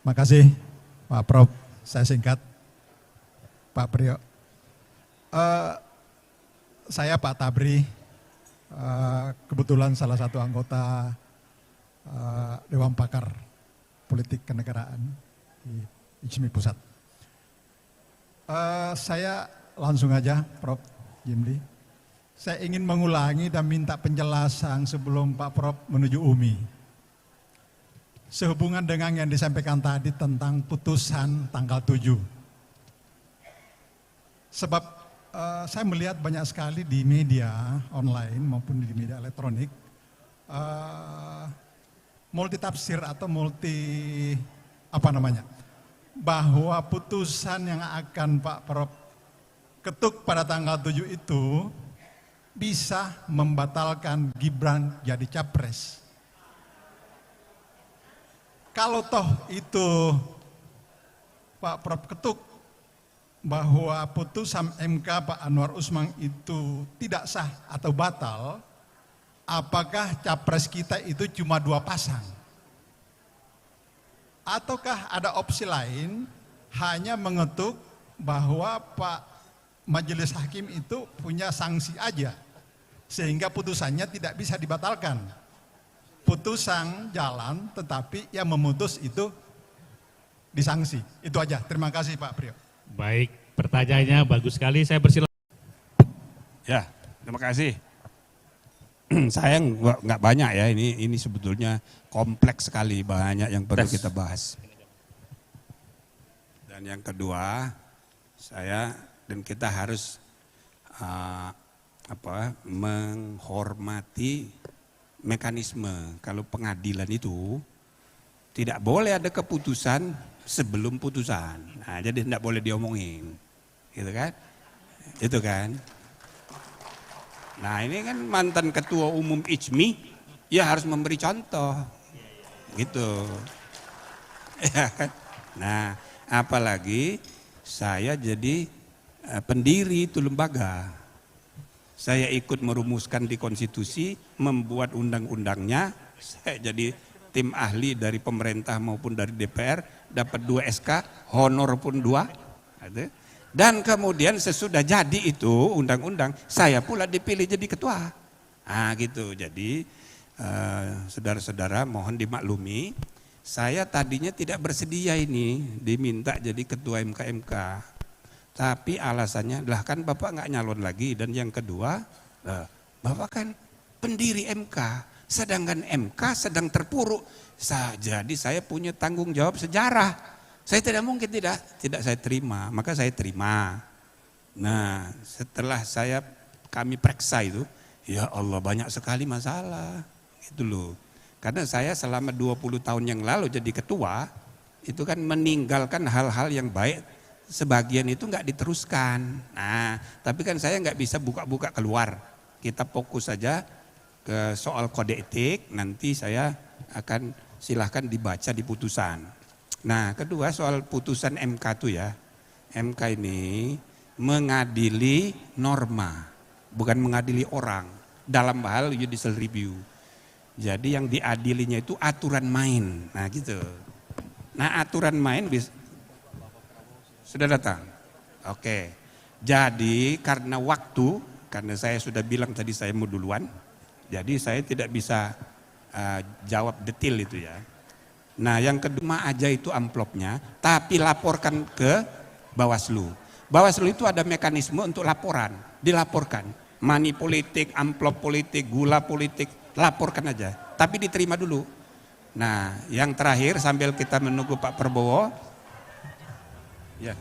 Makasih Pak Prof. Saya singkat Pak Priyo. Saya Pak Tabri, kebetulan salah satu anggota Dewan Pakar Politik Kenegaraan di IJMI Pusat. Saya langsung aja Prof. Jimli. Saya ingin mengulangi dan minta penjelasan sebelum Pak Prof menuju UMI. Sehubungan dengan yang disampaikan tadi tentang putusan tanggal 7. Sebab saya melihat banyak sekali di media online maupun di media elektronik multi tafsir atau bahwa putusan yang akan Pak Prof ketuk pada tanggal 7 itu bisa membatalkan Gibran jadi capres. Kalau toh itu Pak Prof ketuk bahwa putusan MK Pak Anwar Usman itu tidak sah atau batal, apakah capres kita itu cuma 2 pasang? Ataukah ada opsi lain hanya mengetuk bahwa Pak Majelis Hakim itu punya sanksi aja, sehingga putusannya tidak bisa dibatalkan. Putusan jalan, tetapi yang memutus itu disanksi. Itu aja. Terima kasih Pak Priyo. Baik, pertanyaannya bagus sekali. Saya persilakan. Ya, terima kasih. Saya nggak banyak ya, ini sebetulnya kompleks sekali, banyak yang perlu kita bahas. Dan yang kedua, saya dan kita harus menghormati mekanisme. Kalau pengadilan itu tidak boleh ada keputusan sebelum putusan. Nah, jadi tidak boleh diomongin, gitu kan? Itu kan. Nah, ini kan mantan ketua umum IJMI, ya harus memberi contoh, gitu. Ya kan? Nah, apalagi saya jadi pendiri itu lembaga. Saya ikut merumuskan di konstitusi, membuat undang-undangnya, saya jadi tim ahli dari pemerintah maupun dari DPR, dapat 2 SK, honor pun 2. Dan kemudian sesudah jadi itu undang-undang, saya pula dipilih jadi ketua. Nah gitu, jadi saudara-saudara mohon dimaklumi, saya tadinya tidak bersedia ini diminta jadi ketua MK-MK. Tapi alasannya, lah kan Bapak nggak nyalon lagi, dan yang kedua, Bapak kan pendiri MK, sedangkan MK sedang terpuruk. Jadi saya punya tanggung jawab sejarah. Saya tidak mungkin tidak saya terima, maka saya terima. Nah, setelah kami periksa itu, ya Allah banyak sekali masalah, gitu loh. Karena saya selama 20 tahun yang lalu jadi ketua, itu kan meninggalkan hal-hal yang baik, sebagian itu nggak diteruskan. Nah, tapi kan saya nggak bisa buka-buka keluar. Kita fokus saja ke soal kode etik, nanti saya akan silahkan dibaca di putusan. Nah, kedua soal putusan MK itu ya, MK ini mengadili norma, bukan mengadili orang dalam hal judicial review. Jadi yang diadilinya itu aturan main, nah gitu. Nah aturan main sudah datang? Oke. Jadi karena waktu, karena saya sudah bilang tadi saya mau duluan, jadi saya tidak bisa jawab detail itu ya. Nah yang kedua aja itu amplopnya, tapi laporkan ke Bawaslu. Bawaslu itu ada mekanisme untuk laporan, dilaporkan. Money politik, amplop politik, gula politik, laporkan aja. Tapi diterima dulu. Nah yang terakhir sambil kita menunggu Pak Prabowo, ya.